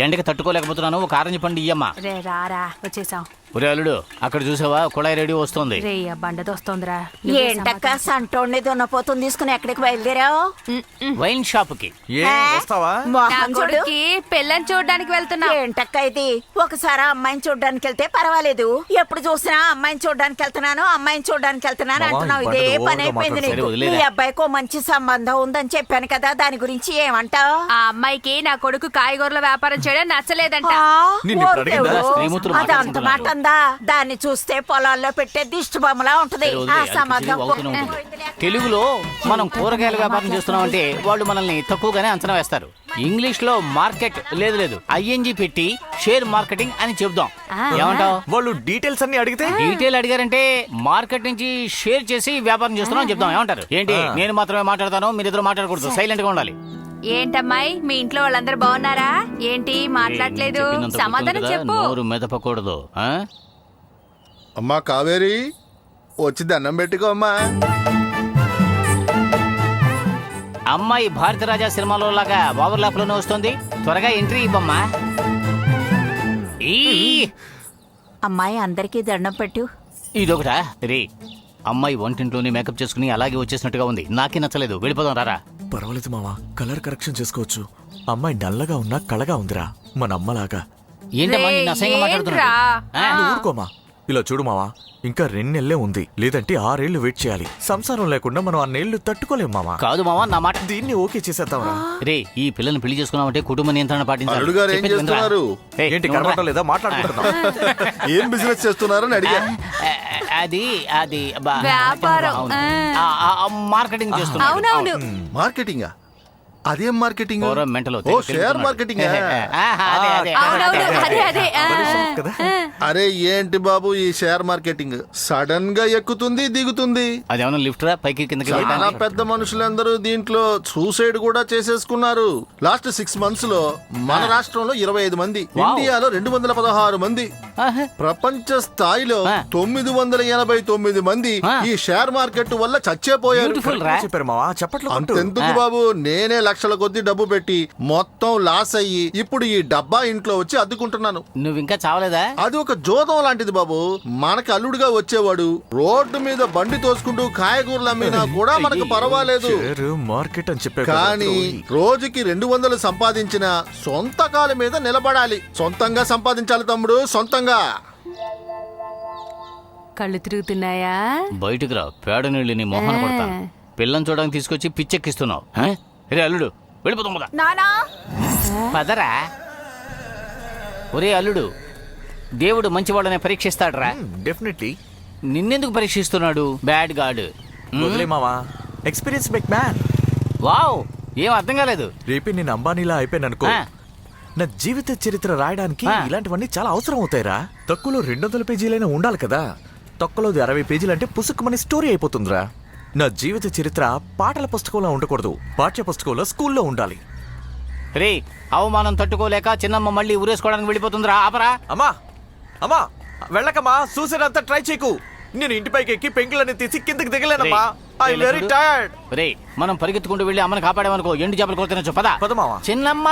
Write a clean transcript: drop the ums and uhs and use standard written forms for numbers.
ఎండకి తట్టుకోలేకపోతున్నాను, ఒక ఆరెంజ్ పండు ఇయ్యమ్మా. రే రారా వచ్చేసాం. ఒరే అల్లుడు, అక్కడ చూసావా కుళాయి రెడీ వస్తుంది. రే బండతో వస్తోందిరా. ఏంటక్క సంటోడిని దున్నపోతుంది తీసుకుని ఎక్కడికి బయలుదేరావు? వైన్ షాప్ కి. వస్తావా? మోహన్ చూడు. పెళ్ళని చూడడానికి వెళ్తున్నా. ఏంటక్క ఇది? ఒకసారి అమ్మాయిని చూడడానికి వెళ్తే పర్వాలేదు, ఎప్పుడు చూసినా అమ్మాయిని చూడడానికి వెళ్తున్నాను అంటున్నావు. ఇదే పని అయిపోయింది నీకు. మీ అబ్బాయికి మంచి సంబంధం ఉందని చెప్పాను కదా, దాని గురించి ఏమంటావు? ఆ అమ్మాయికి నా కొడుకు కాయగూరల వ్యాపారం చేయడం నచ్చలేదంట. అదంత మాట అందా? దాన్ని చూస్తే పొలాల్లో పెట్టే దిష్టి బొమ్మలా ఉంటది ఆ సంబంధం. తెలుగులో మనం కూరగాయల వ్యాపారం చేస్తున్నామంటే వాళ్ళు మనల్ని తక్కువగానే అంచనా వేస్తారు. ఇంగ్లీష్ లో మార్కెట్ లేదు ఐఎన్జి పెట్టి షేర్ మార్కెటింగ్ అని చెప్దాం. ఏమంటావు? వాళ్ళు డీటెయిల్స్ అన్ని అడిగితే డీటెయిల్ అడిగారంటే మార్కెట్ నుంచి షేర్ చేసి వ్యాపారం చేస్తున్నాం అని చెప్దాం. ఏమంటారు? ఏంటి నేను మాత్రమే మాట్లాడతాను, మీరిద్దరు మాట్లాడకూడదు, సైలెంట్ గా ఉండాలి. ఏంటమ్మాయి మీ ఇంట్లో వాళ్ళందరూ బాగున్నారా? ఏంటి మాట్లాడలేదు? సమాధానం చెప్పు. నోరు మెదపకూడదు. అమ్మా కావేరి, వచ్చి దండం పెట్టుకో అమ్మా. అమ్మాయి భారతరాజా సినిమాలో లాగా ఓవర్లాప్ లోనే వస్తుంది, త్వరగా ఎంట్రీ ఇవ్వమ్మా. అమ్మాయి అందరికీ దండం పెట్టు. ఇదొకటా రే? అమ్మాయి వంటింట్లోనే మేకప్ చేసుకుని అలాగే వచ్చేసినట్టుగా ఉంది, నాకే నచ్చలేదు. వెళ్ళిపోదాం రారా. పర్వాలేదు మావా, కలర్ కరెక్షన్ చేసుకోవచ్చు. అమ్మాయి నల్లగా ఉన్నా కళగా ఉందిరా, మన అమ్మలాగా. ఏంటమ్మా నిన్ను అసహ్యంగా మాట్లాడుతున్నా? ఊరుకోమా. ఇలా చూడు మావా, ఇంకా 2 నెలలే ఉంది, లేదంటే 6 ఏళ్లు వెయిట్ చేయాలి. సంసారం లేకుండా మనం 6 నెలలు తట్టుకోలేం మావా. కాదు మావా, నా మాట. దీన్ని ఓకే చేసేద్దాంరా. రే, ఈ పిల్లని పెళ్లి చేసుకున్నామంటే కుటుంబ నియంత్రణ పాటించాలి. అల్లుడు గారు ఏం చేస్తున్నారు? ఏంటి కనబడటం లేదా? మాట్లాడుకుంటున్నాం. ఏం బిజినెస్ చేస్తున్నారని అడిగా. అది వ్యాపారం. మార్కెటింగ్ చేస్తున్నా. అవునవును. మార్కెటింగా? అదేం మార్కెటింగ్? ఓ షేర్ మార్కెటింగ్. అరే ఏంటి బాబు ఈ షేర్ మార్కెటింగ్? సడన్ గా ఎక్కుతుంది దిగుతుంది. అదేమన్నా లిఫ్ట్ రా పైకి కిందకి? చాలా పెద్ద మనుషులందరూ దీంట్లో సూసైడ్ కూడా చేసేసుకున్నారు. లాస్ట్ 6 months లో మన రాష్ట్రంలో 25 మంది, ఇండియాలో 216 మంది, ప్రపంచ స్థాయిలో 989 మంది ఈ షేర్ మార్కెట్ వల్ల చచ్చేపోయారు. అంతెందుకు బాబు, నేనే లక్షల కొద్ది డబ్బు పెట్టి మొత్తం లాస్ అయ్యి ఇప్పుడు ఈ డబ్బా ఇంట్లో వచ్చి అద్దుకుంటున్నాను. నువ్వు ఇంకా చావలేదా? అది ఒక జోదం లాంటిది బాబు. మనకు అల్లుడుగా వచ్చేవాడు రోడ్డు మీద బండి తోసుకుంటూ కాయగూరలు అమ్మినా కూడా మనకు పర్వాలేదు. కానీ రోజుకి 200 సంపాదించిన సొంత కాళ్ళ మీద నిలబడాలి. సొంతంగా సంపాదించాలి తమ్ముడు, సొంతంగా. కళ్ళు తిరుగుతున్నాయా? బయటకు రా, పేడ నీళ్ళు నీ మొహన పడతాను. పిల్లని చూడడానికి తీసుకొచ్చి పిచ్చెక్కిస్తున్నావు. రే అల్లుడు, వెళ్ళిపోతాం కదా. పదరా. ఒరే అల్లుడు, దేవుడు మంచివాళ్ళనే పరీక్షిస్తాడరా. డెఫినెట్లీ. నిన్నెందుకు పరీక్షిస్తున్నాడు? Bad god. Experience make man. Wow, ఏం అర్థం కాలేదు. రేపే నేను అంబానీలా అయిపోయాను అనుకో, నా జీవిత చరిత్ర రాయడానికి ఇలాంటివన్నీ చాలా అవసరం అవుతాయిరా. తక్కువలో 200 పేజీలైనా ఉండాలి కదా. తక్కువలో 60 పేజీలు అంటే పుసుక్కుమని స్టోరీ అయిపోతుందిరా. నా జీవిత చరిత్ర పాటల పుస్తకంలో ఉండకూడదు, పాఠ్య పుస్తకంలో స్కూల్లో ఉండాలి. రే, అవమానం తట్టుకోలేక చిన్నమ్మ మళ్ళీ ఊరేసుకోవడానికి వెళ్ళిపోతుందిరా. ఆపరా. అమ్మా అమ్మా వెళ్ళకమ్మా, సూసైడ్ అంతా ట్రై చేయకు. నేను ఇంటిపైకి ఎక్కి పెంకులని తీసి కిందకి దిగలేనమ్మా. I very tired. రే, మనం పరిగెత్తుకుంటూ వెళ్ళి అమ్మని కాపాడేమనుకో, ఎండు చేపలు కొడుతున్నా. పద పదమావా. చిన్నమ్మ.